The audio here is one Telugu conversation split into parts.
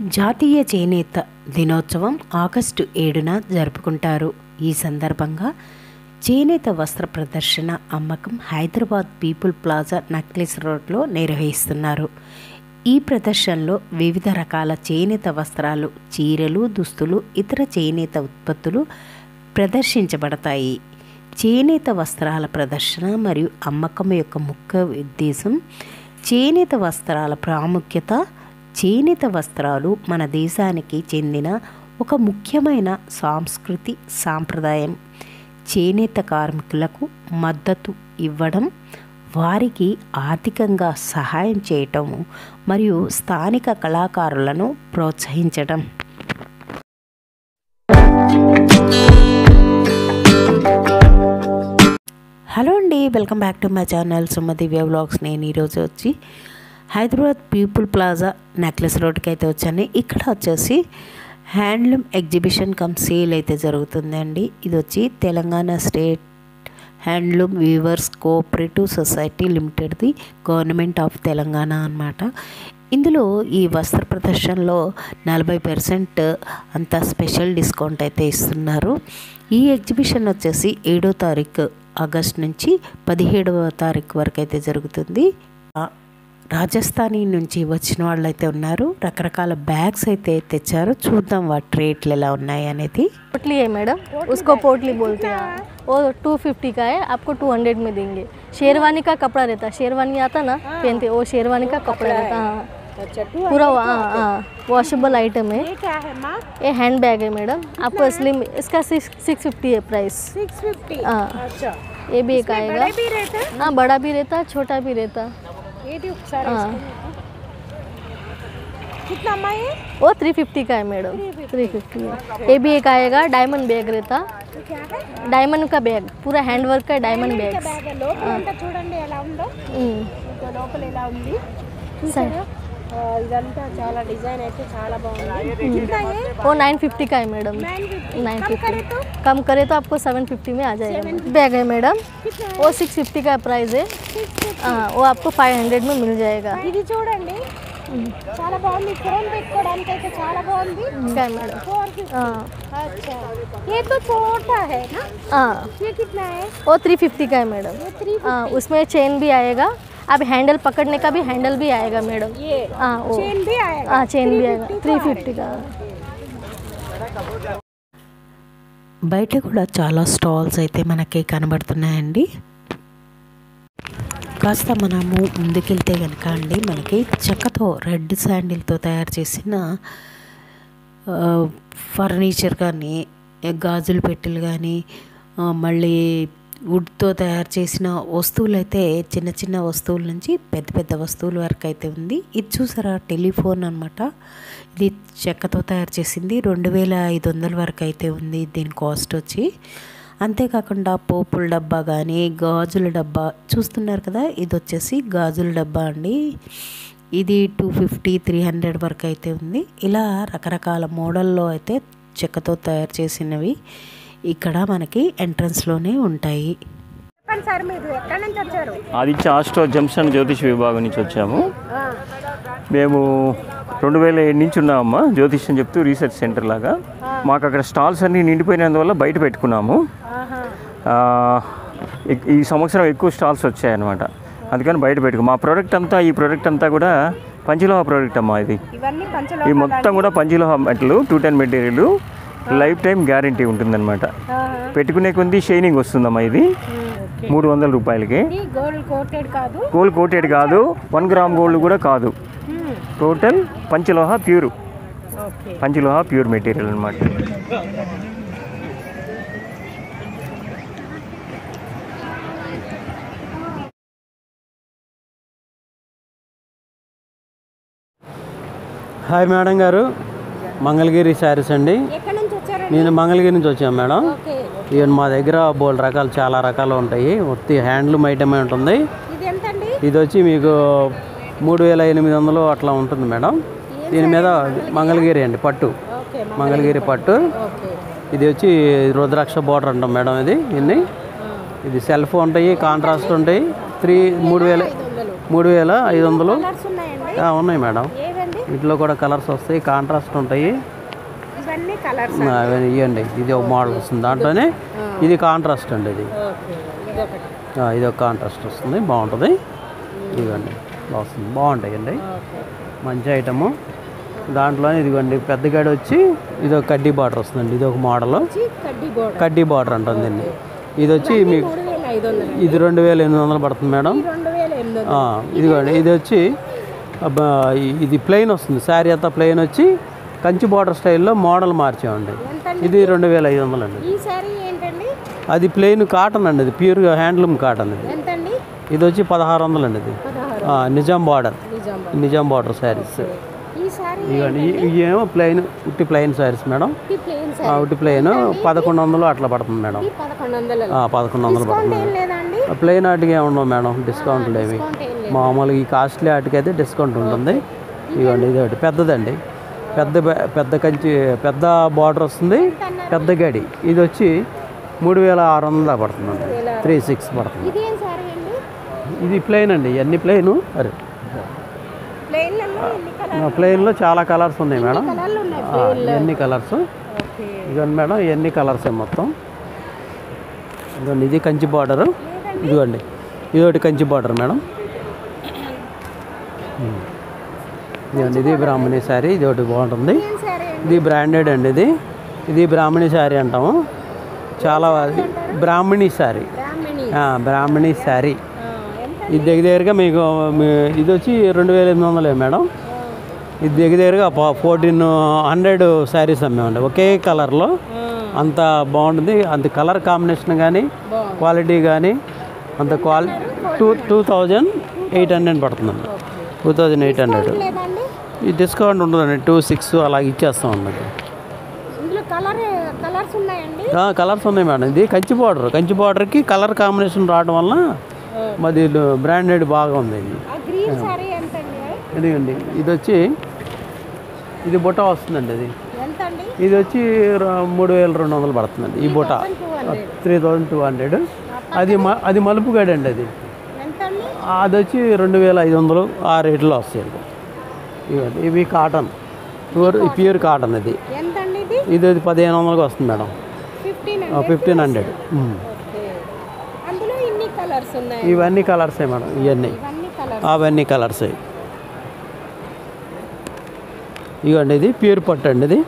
జాతీయ చేనేత దినోత్సవం ఆగస్టు 7న జరుపుకుంటారు. ఈ సందర్భంగా చేనేత వస్త్ర ప్రదర్శన అమ్మకం హైదరాబాద్ పీపుల్ ప్లాజా నక్లెస్ రోడ్లో నిర్వహిస్తున్నారు. ఈ ప్రదర్శనలో వివిధ రకాల చేనేత వస్త్రాలు, చీరలు, దుస్తులు, ఇతర చేనేత ఉత్పత్తులు ప్రదర్శించబడతాయి. చేనేత వస్త్రాల ప్రదర్శన మరియు అమ్మకం యొక్క ముఖ్య ఉద్దేశం చేనేత వస్త్రాల ప్రాముఖ్యత. చేనేత వస్త్రాలు మన దేశానికి చెందిన ఒక ముఖ్యమైన సాంస్కృతి సాంప్రదాయం. చేనేత కార్మికులకు మద్దతు ఇవ్వడం, వారికి ఆర్థికంగా సహాయం చేయటం మరియు స్థానిక కళాకారులను ప్రోత్సహించడం. హలో అండి, welcome back to my channel Sumadivya vlogs. నేను ఈరోజు వచ్చి హైదరాబాద్ పీపుల్ ప్లాజా నెక్లెస్ రోడ్కి అయితే వచ్చాను. ఇక్కడ వచ్చేసి హ్యాండ్లూమ్ ఎగ్జిబిషన్ కమ్ సేల్ అయితే జరుగుతుందండి. ఇది వచ్చి Telangana state handloom weavers cooperative society లిమిటెడ్ది, గవర్నమెంట్ ఆఫ్ తెలంగాణ అన్నమాట. ఇందులో ఈ వస్త్ర ప్రదర్శనలో 40% అంత స్పెషల్ డిస్కౌంట్ అయితే ఇస్తున్నారు. ఈ ఎగ్జిబిషన్ వచ్చేసి 7వ తారీఖు ఆగస్ట్ నుంచి 17వ తారీఖు వరకు అయితే జరుగుతుంది. రాజస్థానీ నుంచి వచ్చిన వాళ్ళు అయితే ఉన్నారు. రకరకాల బ్యాగ్స్ అయితే తెచ్చారు. చూద్దాం వాటి రేట్లు ఎలా ఉన్నాయి అనేది. पोटली है मैडम, उसको पोटली बोलते हैं. वो 250 का है, आपको 200 में देंगे. शेरवानी का कपड़ा रहता है, शेरवानी आता ना पहनते, वो शेरवानी का कपड़ा रहता है. पूरा वॉशेबल आइटम है. ये क्या है माँ? ये हैंड बैग है मैडम, आपको स्लिम. इसका 650 है प्राइस. 650. हाँ, अच्छा, ये भी एक आएगा. बड़ा भी रहता है? हाँ, बड़ा भी रहता है, छोटा भी रहता है. ये भी सारा हाँ. कितना माँ ये? वो 350 का है मैडम. 350 है. ये भी एक आएगा, डायमंड बैग रहता. ये क्या है? डायमंड का बैग, पूरा हैंड वर्क का डायमंड బ్యాగ్ बैग. లోపల అంతా చూడండి ఎలా ఉందో. ఇంకా లోపల ఎలా ఉంది చూసారా? ఇదంతా చాలా డిజైన్ అయితే చాలా బాగుంది. कितना ये? वो 950 का है मैडम. 950. कम करे तो आपको 750 में आ जाएगा. बैग है मैडम, वो 650 का प्राइस है. हाँ, वो आपको 500 में मिल जाएगा. ఇది చూడండి చాలా బాగుంది. ఫోన్ పెట్టుకోవడానికి అయితే చాలా బాగుంది. क्या है मैडम? 450. हाँ अच्छा, ये तो छोटा है ना? हाँ, ये कितना है? वो 350 का है मैडम. ये 350. हाँ, उसमें चेन भी आएगा. अब हैंडल पकड़ने का भी हैंडल भी आएगा मैडम. ये हाँ, वो चेन भी आएगा. हाँ, चेन भी आएगा. 350 का. బయట కూడా చాలా స్టాల్స్ అయితే మనకి కనబడుతున్నాయండి. కాస్త మనము ముందుకెళ్తే కనుక అండి, మనకి చెక్కతో రెడ్ శాండిల్తో తయారు చేసిన ఫర్నిచర్ కానీ, గాజుల పెట్టెలు కానీ, మళ్ళీ వుడ్తో తయారు చేసిన వస్తువులు అయితే చిన్న చిన్న వస్తువుల నుంచి పెద్ద పెద్ద వస్తువుల వరకు అయితే ఉంది. ఇది చూసారా, టెలిఫోన్ అనమాట. ఇది చెక్కతో తయారు చేసింది. 2500 వరకు అయితే ఉంది దీని కాస్ట్ వచ్చి. అంతేకాకుండా పోపుల డబ్బా కానీ, గాజుల డబ్బా చూస్తున్నారు కదా, ఇది వచ్చేసి గాజుల డబ్బా అండి. ఇది 250-300 వరకు అయితే ఉంది. ఇలా రకరకాల మోడల్లో అయితే చెక్కతో తయారు చేసినవి ఇక్కడ మనకి ఎంట్రన్స్లోనే ఉంటాయి. చెప్పండి సార్, మీరు ఎక్కడి నుంచి వచ్చారు? ఆదిత్య ఆస్ట్రో జంక్షన్ జ్యోతిష్ విభాగం నుంచి వచ్చాము. మేము 2007 నుంచి ఉన్నామమ్మా, జ్యోతిష్యం చెప్తూ రీసెర్చ్ సెంటర్ లాగా. మాకు అక్కడ స్టాల్స్ అన్నీ నిండిపోయినందువల్ల బయట పెట్టుకున్నాము. ఈ సంవత్సరం ఎక్కువ స్టాల్స్ వచ్చాయన్నమాట, అందుకని బయట పెట్టుకు. మా ప్రోడక్ట్ అంతా, ఈ ప్రోడక్ట్ అంతా కూడా పంచలోహ ప్రోడక్ట్ అమ్మా. ఇది ఇవన్నీ పంచలో ఈ మొత్తం కూడా పంచలోహ metal 210 material. Life time guarantee ఉంటుందన్నమాట. పెట్టుకునే కొంది షైనింగ్ వస్తుందమ్మా. ఇది 300 రూపాయలకి. గోల్డ్ కోటెడ్ కాదు, గోల్డ్ కోటెడ్ కాదు, 1 గ్రామ్ గోల్డ్ కూడా కాదు. టోటల్ పంచలోహ ప్యూర్, పంచలోహ ప్యూర్ మెటీరియల్ అన్నమాట. హాయ్ మేడం గారు, మంగళగిరి శారీస్ అండి. ఎక్కడి నుంచి వచ్చారండి? నేను మంగళగిరి నుంచి వచ్చాను మేడం. ఓకే, ఈవెన్ మా దగ్గర బోల్డ్ రకాలు, చాలా రకాలు ఉంటాయి. మొత్తం హ్యాండ్లూమ్ ఐటమ్ ఉంటుంది. ఇది ఎంతండి? ఇది వచ్చి మీకు 3800 అట్లా ఉంటుంది మేడం. దీని మీద మంగళగిరి అండి, పట్టు, ఓకే, మంగళగిరి పట్టు. ఓకే. ఇది వచ్చి రుద్రాక్ష బోర్డర్ అంటాం మేడం. ఇది సెల్ఫ్ ఉంటాయి, కాంట్రాస్ట్ ఉంటాయి. 3500 కలర్స్ ఉన్నాయండి? ఉన్నాయి మేడం. ఏవండి? వీటిలో కూడా కలర్స్ వస్తాయి, కాంట్రాస్ట్ ఉంటాయి. ఇవన్నీ కలర్స్ ఇవ్వండి, ఇది ఒక మోడల్ వస్తుంది దాంట్లోనే. ఇది కాంట్రాస్ట్ అండి, ఇది ఇది ఒక కాంట్రాస్ట్ వస్తుంది, బాగుంటుంది. ఇదిగోండి వస్తుంది, బాగుంటాయండి, మంచి ఐటము. దాంట్లోనే ఇదిగోండి పెద్ద గడి వచ్చి ఇది ఒక కడ్డీ బార్డర్ వస్తుందండి. ఇది ఒక మోడల్ కడ్డీ బార్డర్ అంటుంది దీన్ని. ఇది వచ్చి మీకు ఇది 2800 పడుతుంది మేడం. ఇదిగోండి ఇది వచ్చి ఇది ప్లెయిన్ వస్తుంది, శారీ అంతా ప్లెయిన్ వచ్చి కంచి బార్డర్ స్టైల్లో మోడల్ మార్చామండి. ఇది 2500 అండి. అది ప్లెయిన్ కాటన్ అండి, ఇది ప్యూర్గా హ్యాండ్లూమ్ కాటన్. ఇది వచ్చి 1600 అండి. ఇది నిజాం బార్డర్ శారీస్. ఇవన్నీ ఇవేమో ప్లెయిన్, ఉట్టి ప్లెయిన్ శారీస్ మేడం. ఉట్టి ప్లెయిన్ 1100 అట్లా పడుతుంది మేడం. 1100 పడుతుంది. ప్లెయిన్ ఆటికి ఏముండవు మేడం, డిస్కౌంట్లు ఏమి. మామూలుగా ఈ కాస్ట్లీ ఆటికి అయితే డిస్కౌంట్ ఉంటుంది. ఇవ్వండి ఇది ఒకటి పెద్దదండి, పెద్ద కంచి పెద్ద బార్డర్ వస్తుంది, పెద్ద గడి. ఇది వచ్చి 3600 పడుతుందండి, 36 పడుతుంది. ఇది ప్లెయిన్ అండి, ఇవన్నీ ప్లెయిన్. అరే ప్లెయిన్లో చాలా కలర్స్ ఉన్నాయి మేడం, ఎన్ని కలర్స్. ఇదిగోండి మేడం, ఇవన్నీ కలర్సే మొత్తం. ఇదిగోండి ఇది కంచి బార్డరు. ఇదిగోండి ఇది ఒకటి కంచి బార్డర్ మేడం. ఇదిగోండి ఇది బ్రాహ్మణి శారీ, ఇది ఒకటి బాగుంటుంది. ఇది బ్రాండెడ్ అండి, ఇది బ్రాహ్మణి శారీ అంటాము. చాలా బ్రాహ్మణి శారీ, బ్రాహ్మణి శారీ. ఇది దగ్గరగా మీకు ఇది వచ్చి 2800 మేడం. ఇది దగ్గరగా 1400 శారీస్ అమ్మేమండి ఒకే కలర్లో. అంత బాగుంటుంది, అంత కలర్ కాంబినేషన్ కానీ క్వాలిటీ కానీ అంత 2800 పడుతుందండి. 2800. ఈ డిస్కౌంట్ ఉంటుందండి, 26 అలాగే ఇచ్చేస్తాం అన్నది. కలర్స్ ఉన్నాయి మేడం. ఇది కంచి బార్డర్కి కలర్ కాంబినేషన్ రావడం వల్ల మాది బ్రాండెడ్ బాగా ఉంది. ఇదిగండి ఇది వచ్చి ఇది బుట్ట వస్తుందండి. ఇది వచ్చి 3200 పడుతుందండి. ఈ బుట్ట 3200. అది మలుపు గడి అండి. అది వచ్చి 2500 ఆ రేట్లో వస్తాయండి. ఇవి కాటన్, ప్యూర్ కాటన్. ఇది 1500 వస్తుంది మేడం, 1500. ఇవన్నీ కలర్సే మేడం, అవన్నీ కలర్సే. ఇవ్వండి ఇది ప్యూర్ పట్టు అండి, ఇది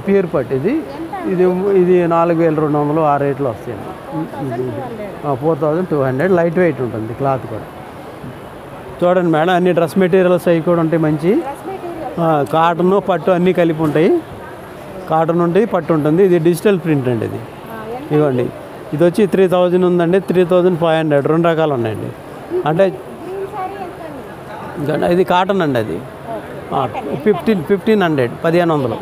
ప్యూర్ పట్టు. ఇది 4200 ఆ రేట్లో వస్తాయండి. 4200 లైట్ వెయిట్ ఉంటుంది క్లాత్ కూడా. చూడండి మేడం, అన్ని డ్రెస్ మెటీరియల్స్ అవి కూడా ఉంటాయి మంచి. కాటన్ పట్టు అన్నీ కలిపి ఉంటాయి. కాటన్ ఉంటుంది, పట్టు ఉంటుంది. ఇది డిజిటల్ ప్రింట్ అండి. ఇది ఇవ్వండి, ఇది వచ్చి 3000 ఉందండి, 3500, 2 రకాలు ఉన్నాయండి. అంటే ఇది కాటన్ అండి. అది 1500, 1500.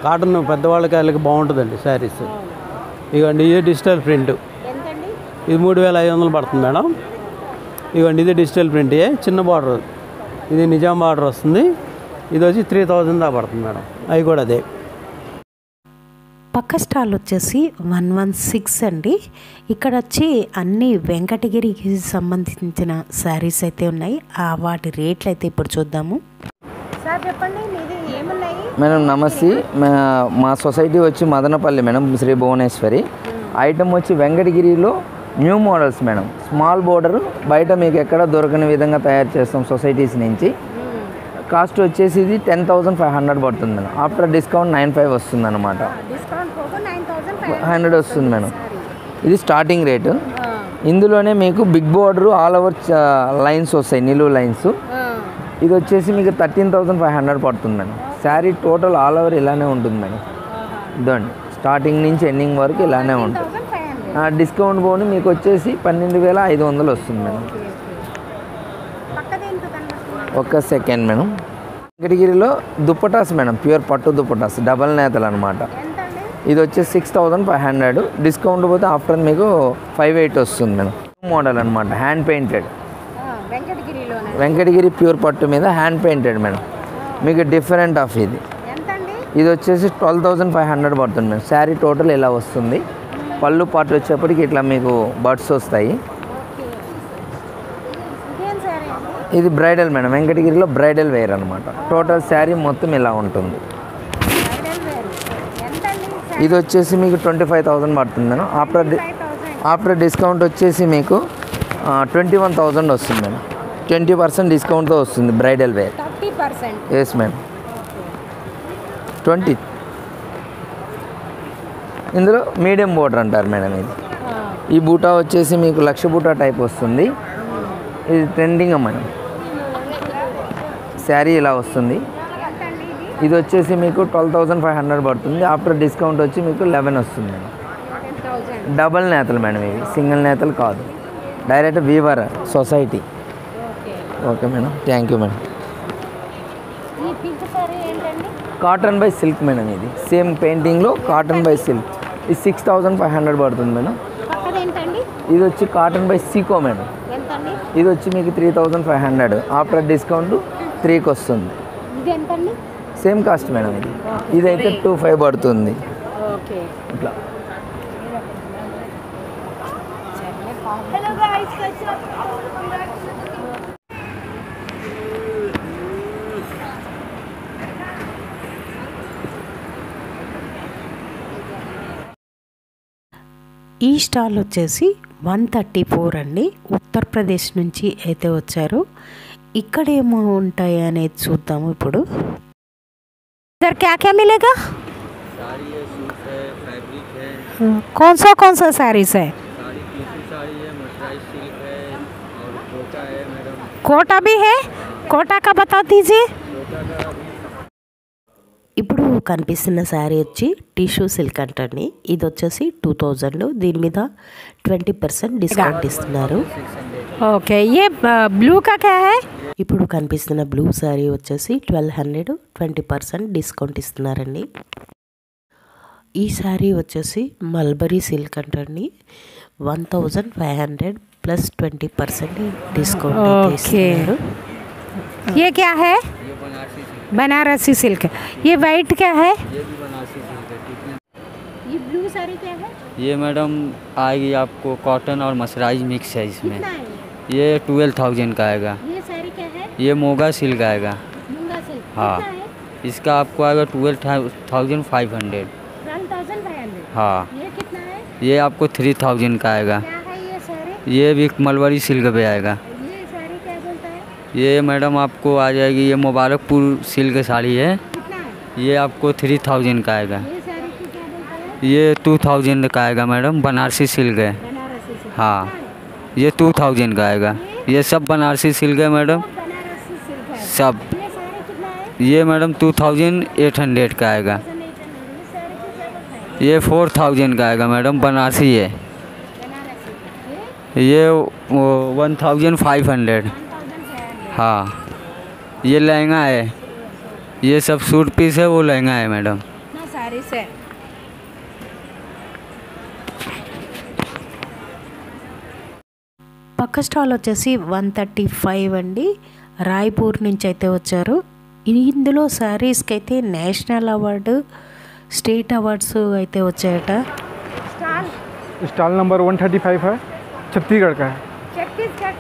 కాటన్ పెద్దవాళ్ళకి వాళ్ళకి బాగుంటుందండి శారీస్. ఇవ్వండి ఇది డిజిటల్ ప్రింట్. ఇది 3500 పడుతుంది మేడం. ఇవ్వండి ఇది డిజిటల్ ప్రింట్, చిన్న బార్డర్. ఇది నిజాం బార్డర్ వస్తుంది. ఇది వచ్చి 3000 దాకా పడుతుంది మేడం. అవి కూడా అదే. పక్క స్టాల్ వచ్చేసి 116 అండి. ఇక్కడ వచ్చి అన్ని వెంకటగిరికి సంబంధించిన శారీస్ అయితే ఉన్నాయి. వాటి రేట్లు అయితే ఇప్పుడు చూద్దాము. సార్ చెప్పండి, మీది ఏమున్నాయి మేడం? నమస్తే. మా సొసైటీ వచ్చి మదనపల్లి మేడం, శ్రీ భువనేశ్వరి. ఐటమ్ వచ్చి వెంకటగిరిలో new models madam. Small border, బయట మీకు ఎక్కడ దొరకని విధంగా తయారు చేస్తాం సొసైటీస్ నుంచి. కాస్ట్ వచ్చేసి ఇది 10,500 పడుతుంది మేడం. ఆఫ్టర్ డిస్కౌంట్ 95 వస్తుంది అనమాట. 100 వస్తుంది మేడం. ఇది స్టార్టింగ్ రేటు. ఇందులోనే మీకు big border all over lines వస్తాయి, నిలువు లైన్స్. ఇది వచ్చేసి మీకు 13,500 పడుతుంది madam. Sari total all over ఇలానే ఉంటుంది మేడం. ఇదండి స్టార్టింగ్ నుంచి ఎండింగ్ వరకు ఇలానే ఉంటుంది. డిస్కౌంట్ పోను మీకు వచ్చేసి 12,500 వస్తుంది మేడం. ఒక్క సెకండ్ మేడం. వెంకటగిరిలో దుప్పటాస్ మేడం, ప్యూర్ పట్టు దుప్పటాస్, డబల్ నేతలు అనమాట. ఇది వచ్చేసి 6,500. డిస్కౌంట్ పోతే ఆఫ్టర్ మీకు 5,800 వస్తుంది మేడం. మోడల్ అనమాట, హ్యాండ్ పెయింటెడ్. వెంకటగిరి ప్యూర్ పట్టు మీద హ్యాండ్ పెయింటెడ్ మేడం. మీకు డిఫరెంట్ ఆఫ్ ఇది వచ్చేసి 12,500 పడుతుంది మేడం. శారీ టోటల్ ఇలా వస్తుంది. పళ్ళు పాటు వచ్చేప్పటికి ఇట్లా మీకు బర్డ్స్ వస్తాయి. ఇది బ్రైడల్ మేడం, వెంకటగిరిలో బ్రైడల్ వేర్ అనమాట. టోటల్ శారీ మొత్తం ఇలా ఉంటుంది. ఇది వచ్చేసి మీకు 25,000 పడుతుంది మేడం. ఆఫ్టర్ డిస్కౌంట్ వచ్చేసి మీకు 21,000 వస్తుంది మేడం. 20% డిస్కౌంట్తో వస్తుంది బ్రైడల్ వేర్. 30%. Yes madam. 20. ఇందులో మీడియం బోర్డర్ అంటారు మేడం ఇది. ఈ బూటా వచ్చేసి మీకు లక్ష బూటా టైప్ వస్తుంది. ఇది ట్రెండింగ్ మేడం. శారీ ఇలా వస్తుంది. ఇది వచ్చేసి మీకు 12,500 పడుతుంది. ఆఫ్టర్ డిస్కౌంట్ వచ్చి మీకు 11 వస్తుంది మేడం. డబల్ నేతలు మేడం, ఇవి సింగిల్ నేతలు కాదు. Direct weaver society. Okay madam, thank you madam. Cotton by silk madam, ఇది సేమ్ పెయింటింగ్లో కాటన్ బై సిల్క్. ఇది 6,500 పడుతుంది మేడం. ఇది వచ్చి కాటన్ బై సీకో మేడం. ఇది వచ్చి మీకు 3,500. ఆఫ్టర్ డిస్కౌంట్ 3కి వస్తుంది. Same cost madam. ఇదైతే 2,500 పడుతుంది. ఇట్లా ఈ స్టాల్ వచ్చేసి 134 అండి. ఉత్తరప్రదేశ్ నుంచి అయితే వచ్చారు. ఇక్కడ ఏమో ఉంటాయి అనేది చూద్దాము ఇప్పుడు. इधर क्या क्या मिलेगा? कौन सा साड़ीज है? कोटा भी है, कोटा का बता दीजिए. ఇప్పుడు కనిపిస్తున్న శారీ వచ్చి టిష్యూ సిల్క్ అంటండి. ఇది వచ్చేసి 2000. దీని మీద 20% డిస్కౌంట్ ఇస్తున్నారు. ఓకే, ఏ బ్లూ కా క్యా హై? ఇప్పుడు కనిపిస్తున్న బ్లూ శారీ వచ్చేసి 1200, 20% డిస్కౌంట్ ఇస్తున్నారండి. ఈ శారీ వచ్చేసి మల్బరీ సిల్క్ అంటండి. 1500 ప్లస్ 20% డిస్కౌంట్ ఇస్తున్నారు. ये क्या है? बनारसी सिल्क. ये वाइट क्या है? ये ब्लू साड़ी क्या है? ये मैडम आएगी आपको कॉटन और मसराइज मिक्स है इसमें. कितना है? ये 12,000 का आएगा. ये साड़ी क्या है? ये मोगा सिल्क आएगा. मूंगा सिल्क. हाँ. कितना है? इसका आपको आएगा 12,500. 12,500. हाँ. ये कितना है? ये आपको 3,000 का आएगा. क्या है ये साड़ी? ये भी मलबरी सिल्क पे आएगा. ये साड़ी क्या बोलता है? ये मैडम आपको आ जाएगी, ये मुबारकपुर सिल्क साड़ी है. कितना है? ये आपको 3,000 का आएगा. ये साड़ी को क्या बोलता है? ये 2,000 का आएगा मैडम. बनारसी सिल्क है. बनारसी सिल्क. हाँ. ये 2,000 का आएगा. ये सब बनारसी सिल्क है मैडम. बनारसी सिल्क है. सब. ये साड़ी कितना है? ये मैडम 2,800 का आएगा. ये साड़ी को क्या बोलता है? ये 4,000 का आएगा मैडम. बनारसी है. बनारसी. ये 1,500. हाँ. ये लहंगा है. ये सब सूट पीस है, वो लहंगा है मैडम. ना साड़ी से. పక్క స్టాల్ వచ్చేసి 135 అండి. రాయ్పూర్ నుంచి అయితే వచ్చారు. ఇందులో శారీస్కి అయితే నేషనల్ అవార్డు, స్టేట్ అవార్డ్స్ అయితే వచ్చాయట. स्टॉल नंबर 135 है, छत्तीसगढ़ का है.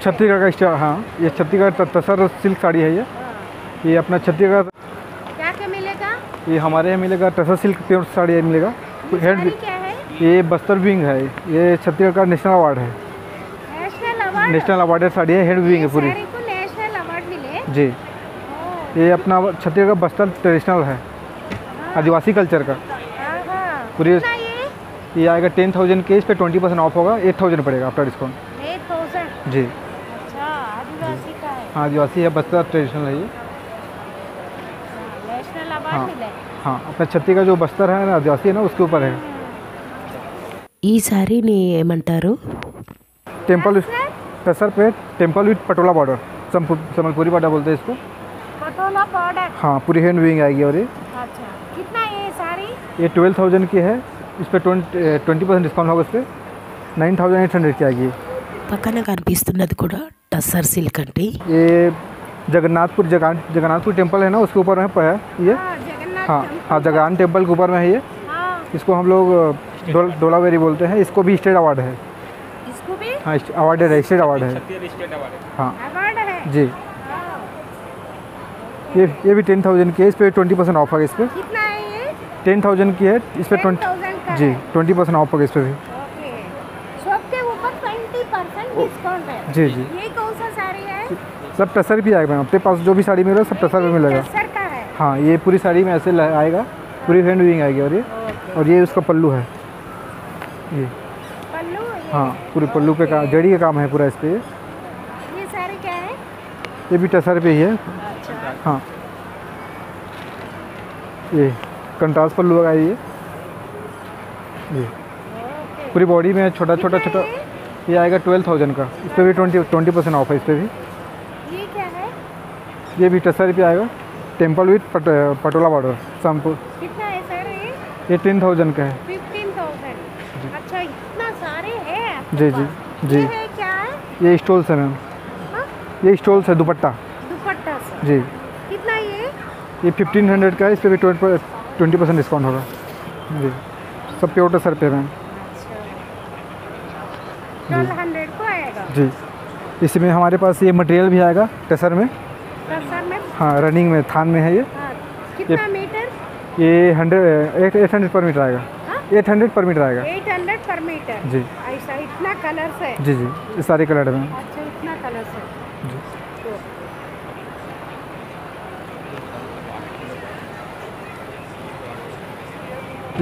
छत्तीसगढ़ का स्टॉल. हाँ, ये छत्तीसगढ़ तसर सिल्क साड़ी है. ये अपना छत्तीसगढ़. क्या क्या मिलेगा? ये हमारे यहाँ मिलेगा टसर सिल्क प्योर साड़ी मिलेगा. हेड क्या है? ये बस्तर विंग है. ये छत्तीसगढ़ का नेशनल अवार्ड है. नेशनल अवार्डेड साड़ी है. हेड विंग है पूरी. साड़ी को नेशनल अवार्ड मिले. जी. ये अपना छत्तीसगढ़ का बस्तर ट्रेडिशनल है, आदिवासी कल्चर का. पूरी ये आएगा 10,000 के. इस पे 20% ऑफ होगा. 8,000 पड़ेगा आफ्टर डिस्काउंट. 8,000. जी. अच्छा, आदिवासी का है. हाँ, आदिवासी है, बस्तर ट्रेडिशनल है ये. नेशनल अवार्ड हाँ. मिले. हाँ, अपना छत्तीसगढ़ जो बस्तर है ना, आदिवासी है ना, उसके ऊपर है. ఈ శారీని ఏమంటారు? टेम्पल टसर पे temple with Patola border. Sambalpuri पाटा बोलते हैं इसको. पटोला पाउडर. हाँ, पूरी हैंड वीविंग आएगी. और ये अच्छा, कितना है ये साड़ी? ये 12,000 की है. इस पर 20% डिस्काउंट होगा. इस पर 9,800 की आएगी. పక్కన కనిపిస్తున్నది కూడా టస్సర్ సిల్క్ అండి. ये जगन्नाथपुर टेम्पल है ना, उसके ऊपर में है ये. जगन्नाथ. हाँ हाँ, जगन्नाथ टेम्पल के ऊपर में है ये. हाँ. इसको हम लोग डोलावेरी बोलते हैं. इसको भी स्टेट अवार्ड है. इसको भी हाँ, अवार्ड है, स्टेट अवार्ड है. हाँ अवार्ड है. जी. ये भी 10,000 की है, इस पर 20% ऑफ है। इस पर कितना है ये? 10,000 की है, इस पर 10,000 का जी है। 20% ऑफ है इस पर भी। ओके, शॉप के ऊपर 20% डिस्काउंट है। जी जी ये कौन सा साड़ी है? सब टसर भी आएगा मैम, अपने पास जो भी साड़ी मिलेगा सब टसर में मिलेगा। सर का है। हाँ, ये पूरी साड़ी में ऐसे आएगा, पूरी हैंड वीविंग आएगी। और ये उसका पल्लू है, ये पल्लू ये। हाँ पूरे पल्लू पे का जड़ी का काम है पूरा इस पर। ये साड़ी क्या है? ये भी टसर पे ही है। हाँ, ये कंट्रास्ट पल्लू लगा है। ये पूरी बॉडी में छोटा छोटा छोटा, ये आएगा 12,000 का। इस पर भी 20% ऑफ है इस पर भी। ये क्या है? ये भी टसर पे आएगा, टेम्पल विथ पटोला बॉर्डर संपूर्ण। कितना है सर ये 10,000 का है। 15,000। अच्छा, इतना सारे है आपके जी जी पास। जी। ये है क्या है? ये स्टोल्स है मैम, हाँ? ये स्टोल्स है दुपट्टा। दुपट्टा सर जी, कितना ये 1500 का है, इस पर भी 20% डिस्काउंट होगा। जी, सब प्योर टसर पे मैम। 1200 को आएगा जी, इसमें हमारे पास ये मटेरियल भी आएगा टसर में। सर में। हाँ, रनिंग में थान में है ये। हाँ, कितना मीटर? ये 800 पर मीटर आएगा। हाँ? 800 पर मीटर आएगा। 800 पर मीटर। जी ऐसा इतना कलर से? जी जी, ये सारे कलर है मैम। अच्छा, इतना कलर से।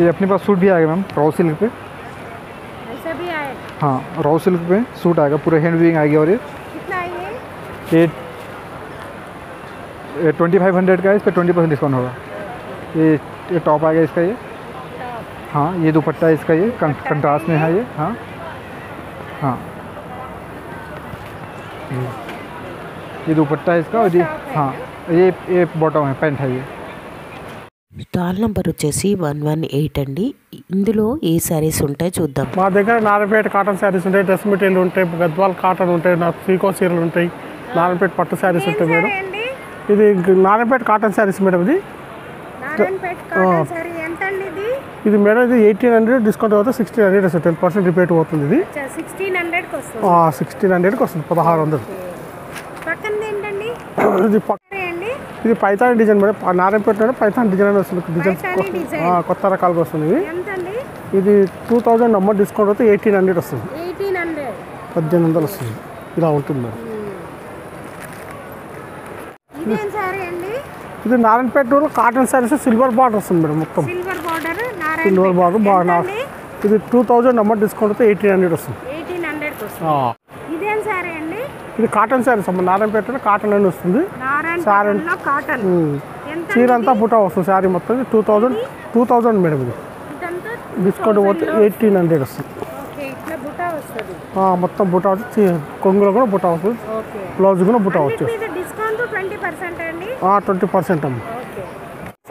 ये अपने पास सूट भी आएगा मैम, रॉ सिल्क पे। ऐसा भी आएगा? हाँ, रॉ सिल्क पे सूट आएगा, पूरे हैंड वीविंग आएगी। और कितना है ये 2500 का है, इस पर 20% डिस्काउंट होगा। ये टॉप आएगा इसका ये। हाँ, ये दुपट्टा इसका ये कंट्रास्ट में है ये। हाँ हाँ, ये दुपट्टा है इसका। और ये हाँ, ये बॉटम है, पैंट है ये। స్టాల్ నెంబర్ వచ్చేసి 118 అండి. ఇందులో ఏ శారీస్ ఉంటాయి చూద్దాం. మా దగ్గర నారాయణపేట కాటన్ శారీస్ ఉంటాయి, డ్రెస్ మెటీరియల్ ఉంటాయి, గద్వాల్ కాటన్ ఉంటాయి, సీకో చీరలు ఉంటాయి, నారాయణపేట పట్టు శారీస్ ఉంటాయి మేడం. ఇది నారాయణపేట కాటన్ శారీస్ మేడం. ఇది ఇది మేడం ఇది 1800 డిస్కౌంట్ అవుతుంది, 1600 వస్తుంది, 10% రిపేట్ అవుతుంది. ఇది 1600కి వస్తుంది. 1600కి వస్తుంది, 1600. ఇది ఇది Paithani design madam, Narayanpet Paithani design వస్తుంది. డిజైన్ కొత్త రకాలుగా వస్తుంది. ఇది 2000 నెంబర్ డిస్కౌంట్ అవుతుంది, 1800 వస్తుంది. 1800 వస్తుంది. ఇలా ఉంటుంది మేడం. ఇది Narayanpet cotton saris silver border వస్తుంది మేడం, మొత్తం సిల్వర్ బార్డర్ బాగా. ఇది 2000 నెంబర్ డిస్కౌంట్ అయితే 1800 వస్తుంది. ఇది కాటన్ శారీస్ అమ్మ, నారాయణపేట కాటన్ అని వస్తుంది. చీర అంతా బుటా వస్తుంది, శారీ మొత్తం 2000 మేడం. ఇది డిస్కౌంట్ పోతే 1800 వస్తుంది. మొత్తం బుటా వచ్చి కొంగులో కూడా బుటా వస్తుంది, బ్లౌజ్ కూడా బుటా వచ్చేస్తుంది. 20% అమ్మ.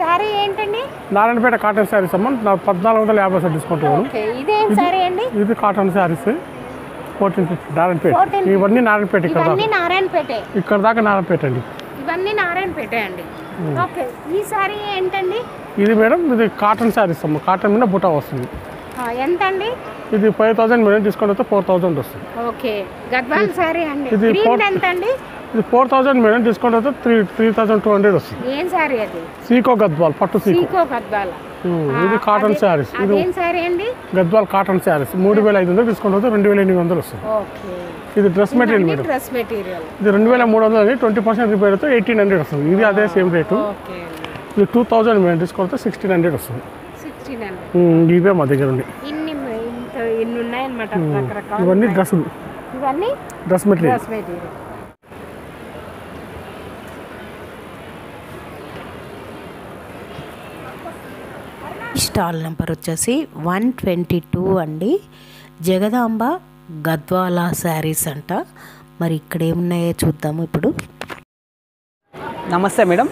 సారీ ఏంటండి? నారాయణపేట కాటన్ శారీస్ అమ్మ, 1450 డిస్కౌంట్ ఇవ్వను. ఇది కాటన్ శారీస్ 1450 నారాయణపేట. ఇవన్నీ నారాయణపేట, ఇక్కడ దాకా నారాయణపేట అండి. ఇవన్నీ నారాయణపేట అండి. ఓకే, ఈ సారీ ఏంటండి? ఇది మేడం ఇది కాటన్ శారీస్ అమ్మ, కాటన్ మీద బుటా వస్తుంది. ఎంత అండి? ఇది 5000 మేడం, డిస్కౌంట్ అయితే 4000 వస్తుంది. ఓకే, గద్వాల్ సారీ అండి. ఇది ఎంత అండి? ఇది 4000 మేడం, డిస్కౌంట్ అయితే 3200 వస్తుంది. ఏం సారీ అది? సీకో గద్వాల్ పట్టు సీకో గద్వాల్. ఇది కాటన్ శారీస్. ఇది ఏం సారీ అండి? గద్వాల్ కాటన్ శారీస్ 3500, డిస్కౌంట్ అయితే 2800 వస్తుంది. ఓకే, ఇది dress material madam. Dress material ఇది 2300 అని 20% రిపేర్ అయితే 1800 వస్తుంది. ఇది అదే సేమ్ రేటు. ఇది 2000 మేడం, డిస్కౌంట్ అయితే 1600 వస్తుంది. 1600. ఇవే మా దగ్గర ఉంది. ఇన్ని ఉన్నాయన్నమాట రకరకాల. ఇవన్నీ డ్రెస్సులు, ఇవన్నీ డ్రెస్ మెటీరియల్. స్టాల్ నెంబర్ వచ్చేసి 122 అండి. జగదాంబ గద్వాల శారీస్ అంట. మరి ఇక్కడ ఏమున్నాయో చూద్దాము ఇప్పుడు. నమస్తే మేడం,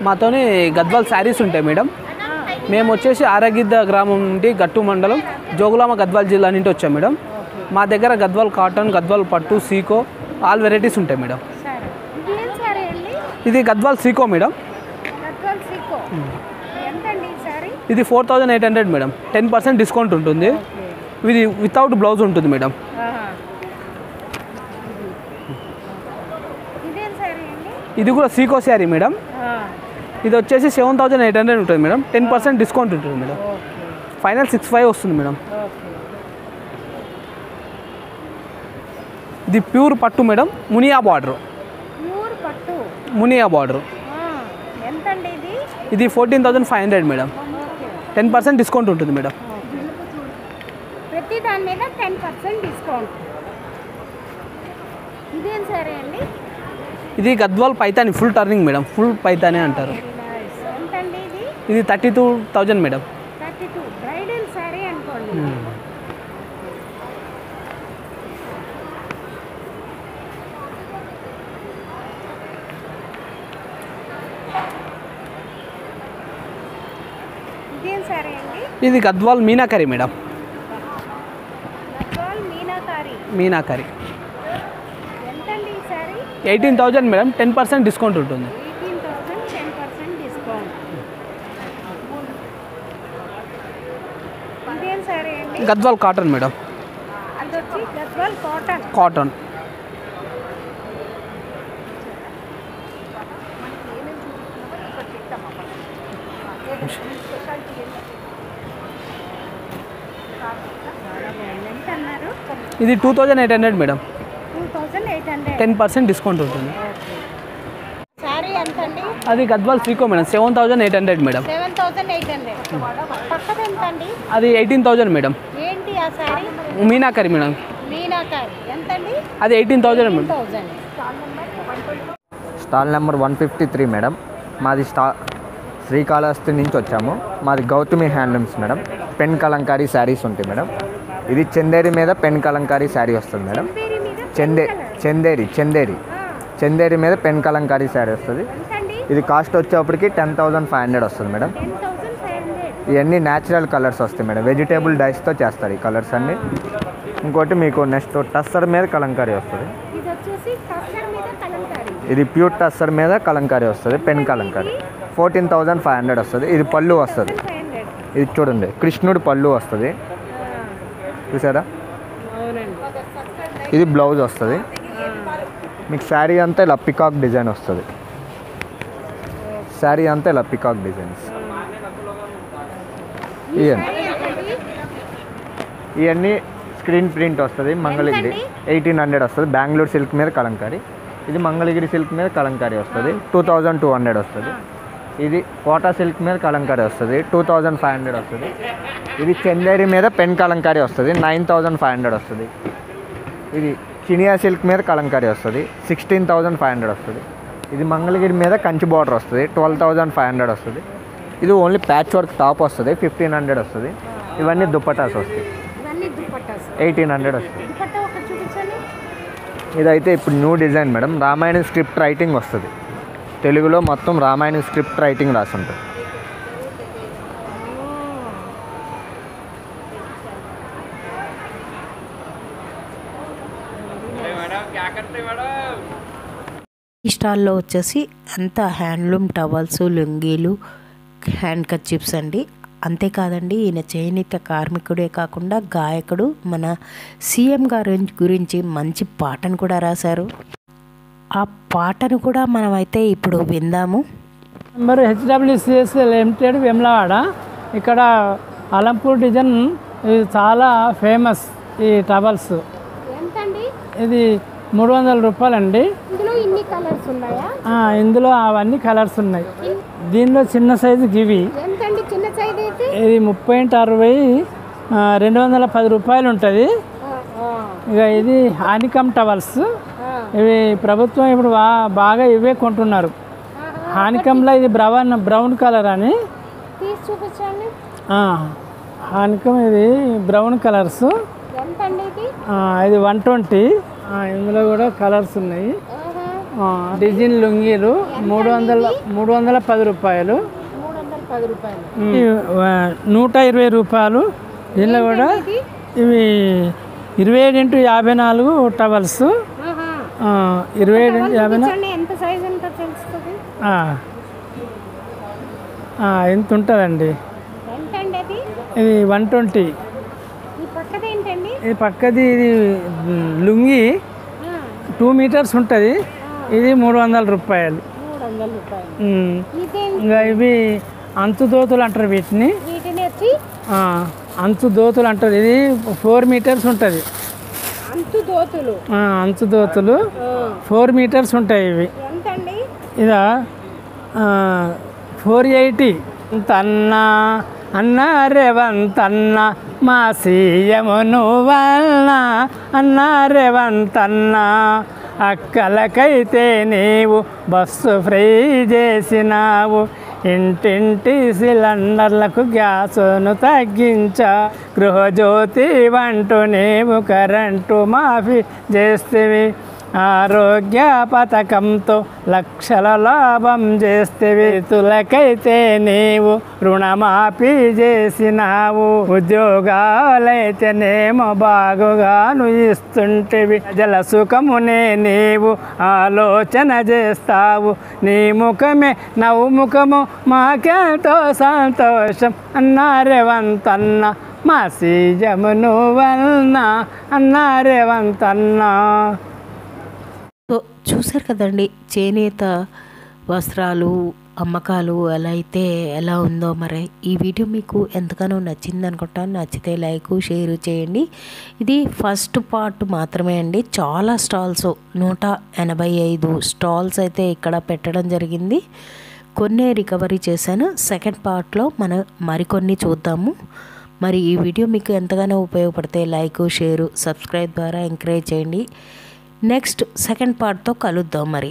మాతోని గద్వాల్ శారీస్ ఉంటాయి మేడం. మేము వచ్చేసి ఆరగిద్ద గ్రామం నుండి గట్టు మండలం జోగులామ గద్వాల్ జిల్లా నుండి వచ్చాం మేడం. మా దగ్గర గద్వాల్ కాటన్, గద్వాల్ పట్టు, సీకో ఆల్ వెరైటీస్ ఉంటాయి మేడం. ఇది గద్వాల్ సీకో మేడం. ఇది 4800 మేడం, 10% డిస్కౌంట్ ఉంటుంది. ఇది వితౌట్ బ్లౌజ్ ఉంటుంది మేడం. ఇది కూడా సీకో శారీ మేడం. ఇది వచ్చేసి 7800 ఉంటుంది మేడం. 10% డిస్కౌంట్ ఉంటుంది మేడం. ఫైనల్ 65 వస్తుంది మేడం. ఇది ప్యూర్ పట్టు మేడం, మునియా బార్డర్. ప్యూర్ పట్టు మునియా బార్డర్. ఎంతండి ఇది? ఇది 14,500 మేడం. 10% డిస్కౌంట్ ఉంటుంది మేడం. ప్రతి దాని మీద 10% డిస్కౌంట్. ఇదేం సరే అండి? ఇది Gadwal Paithani full turning madam. Full Paithani అంటారు. ఎంతండి ఇది? ఇది 32,000 మేడం. 32 బ్రైడల్ సారీ అనుకోండి. ఇదేం సారీ అండి? ఇది గద్వాల్ మీనాకరి మేడం. గద్వాల్ మీనాకారి. మీనాకరి ఎంతండి ఈ సారీ? 18,000 మేడం. 10% డిస్కౌంట్ ఉంటుంది. 18,000 10% డిస్కౌంట్. ఇదేం సారీ అండి? Gadwal cotton madam. అది వచ్చి గద్వాల్ కాటన్. కాటన్. ఎంత అన్నారు? ఇది 2,800 మేడం. 2,800. 10% డిస్కౌంట్ ఉంటుంది. సారీ ఎంతండి? అది గద్వాల్ సీకో మేడం. 7,800 మేడం. 7,800. పక్కది ఎంతండి? అది 18,000 మేడం. ఏంటి ఆ సారీ? మీనాకరి మేడం. మీనాకారి ఎంతండి? అది 18,000 మేడం. 18,000. Stall number 153 madam. మాది శ్రీకాళహస్తి నుంచి వచ్చాము. మాది Gautami handlooms madam. Pen Kalamkari saris ఉంటాయి మేడం. ఇది చందేరి మీద పెన్ కలంకారీ శారీ వస్తుంది మేడం. చందేరి మీద పెన్ కలంకారీ శారీ వస్తుంది. ఇది కాస్ట్ వచ్చేప్పటికి 10,500 వస్తుంది మేడం. 10,500. ఇవన్నీ న్యాచురల్ కలర్స్ వస్తాయి మేడం. వెజిటేబుల్ డైస్తో చేస్తారు ఈ కలర్స్ అన్నీ. ఇంకోటి మీకు నెక్స్ట్ టస్సర్ మీద కలంకారీ వస్తుంది. ఇది వచ్చేసి టస్సర్ మీద కలంకారీ. ఇది ప్యూర్ టస్సర్ మీద కలంకారీ వస్తుంది. పెన్ కలంకారీ 14,500 వస్తుంది. ఇది పళ్ళు వస్తుంది. ఇది చూడండి కృష్ణుడు పళ్ళు వస్తుంది చూసారా. ఇది బ్లౌజ్ వస్తుంది. మీకు శారీ అంతా ఇలా పికాక్ డిజైన్ వస్తుంది. శారీ అంతా ఇలా పికాక్ డిజైన్స్. ఇవన్నీ స్క్రీన్ ప్రింట్ వస్తుంది. మంగళగిరి 1800 వస్తుంది. బెంగళూరు సిల్క్ మీద కలంకారీ. ఇది మంగళగిరి సిల్క్ మీద కలంకారీ వస్తుంది. 2,200 వస్తుంది. ఇది కోటా సిల్క్ మీద కలంకారీ వస్తుంది. 2,500 వస్తుంది. ఇది చందేరి మీద పెన్ కలంకారీ వస్తుంది. 9,500 వస్తుంది. ఇది చినియా సిల్క్ మీద కలంకారీ వస్తుంది. 16,500 వస్తుంది. ఇది మంగళగిరి మీద కంచి బార్డర్ వస్తుంది. 12,500 వస్తుంది. ఇది ఓన్లీ ప్యాచ్ వర్క్ టాప్ వస్తుంది. 1,500 వస్తుంది. ఇవన్నీ దుప్పటాస్ వస్తాయి. 1,800 వస్తుంది. ఇదైతే ఇప్పుడు new design madam. Ramayana script writing వస్తుంది. తెలుగులో మొత్తం రామాయణ స్క్రిప్ట్ రైటింగ్ రాసి ఉంటుంది. ఈ స్టాల్లో వచ్చేసి అంతా హ్యాండ్లూమ్ టవల్స్, లుంగీలు, హ్యాండ్ కర్చీఫ్స్ అండి. అంతేకాదండి ఈయన చేనేత కార్మికుడే కాకుండా గాయకుడు. మన సీఎం గారి గురించి మంచి పాటను కూడా రాశారు. ఆ పాటను కూడా మనమైతే ఇప్పుడు విందాము. Number HWCS limited Vemulawada. ఇక్కడ అలంపూర్ డిజైన్ ఇది చాలా ఫేమస్. ఈ టవల్స్ ఎంతండి? ఇది 300 రూపాయలండి. ఇందులో ఇన్ని కలర్స్ ఉన్నాయా? ఇందులో అవన్నీ కలర్స్ ఉన్నాయి. దీనిలో చిన్న సైజు గివి ఎంతండి? చిన్న సైజు అయితే ఇది 30x60 210 రూపాయలు ఉంటుంది. ఇక ఇది హానికమ్ టవల్స్. ఇవి ప్రభుత్వం ఇప్పుడు బాగా ఇవే కొంటున్నారు. హానికంలో ఇది బ్రౌన్ కలర్ అని తీసి చూపించండి. హానికమ్ ఇది బ్రౌన్ కలర్స్. ఎంతండి ఇది? ఇది 120. ఇందులో కూడా కలర్స్ ఉన్నాయి. డిజైన్ లుంగీలు 310 రూపాయలు. 120 రూపాయలు. దీనిలో కూడా ఇవి 27x54 టవల్స్. 27x54 ఎంత సైజ్ ఉంటుందో తెలుస్తుంది. ఎంత ఉంటుందండి. ఎంతండి అది? ఇది 120. ఈ పక్కది ఏంటండి? ఇది పక్కది ఇది లుంగి 2 మీటర్స్ ఉంటుంది. ఇది 300 రూపాయలు. 300 రూపాయలు. ఇంకా ఇవి అంచు దోతులు అంటారు వీటిని. వీటిని వచ్చి అంచు దోతులు అంటారు. ఇది 4 మీటర్స్ ఉంటుంది. అంచు దోతులు. అంచు దోతులు 4 మీటర్స్ ఉంటాయి ఇవి. ఎంతండి? ఇదా 480. తన్నా అన్న రేవంతన్న మా సీఎము నువ్వన్న అన్న రేవంతన్న అక్కలకైతే నీవు బస్సు ఫ్రీ చేసినావు, ఇంటింటి సిలిండర్లకు గ్యాసును తగ్గించా, గృహజ్యోతి వంటూ నీవు కరెంటు మాఫీ చేస్తేవి, ఆరోగ్య పథకంతో లక్షల లాభం చేస్తేవి, రైతులకైతే నీవు రుణమాఫీ చేసినావు, ఉద్యోగాలైతేనేమో బాగుగాను ఇస్తుంటేవి, ప్రజల సుఖమునే నీవు ఆలోచన చేస్తావు, నీ ముఖమే నవ్వు ముఖము మాకెంతో సంతోషం అన్న రేవంతన్న మా సీఎము నువ్వన్నా అన్న రేవంతన్న. సో చూసారు కదండి, చేనేత వస్త్రాలు అమ్మకాలు ఎలా ఉందో. మరి ఈ వీడియో మీకు ఎంతగానో నచ్చింది అనుకుంటాను. నచ్చితే లైక్ షేర్ చేయండి. ఇది ఫస్ట్ పార్ట్ మాత్రమే అండి. చాలా స్టాల్స్ 185 స్టాల్స్ అయితే ఇక్కడ పెట్టడం జరిగింది. కొన్ని రికవరీ చేశాను. సెకండ్ పార్ట్లో మనం మరికొన్ని చూద్దాము. మరి ఈ వీడియో మీకు ఎంతగానో ఉపయోగపడితే లైక్ షేర్ సబ్స్క్రైబ్ ద్వారా ఎంకరేజ్ చేయండి. నెక్స్ట్ సెకండ్ పార్ట్తో కలుద్దాం మరి.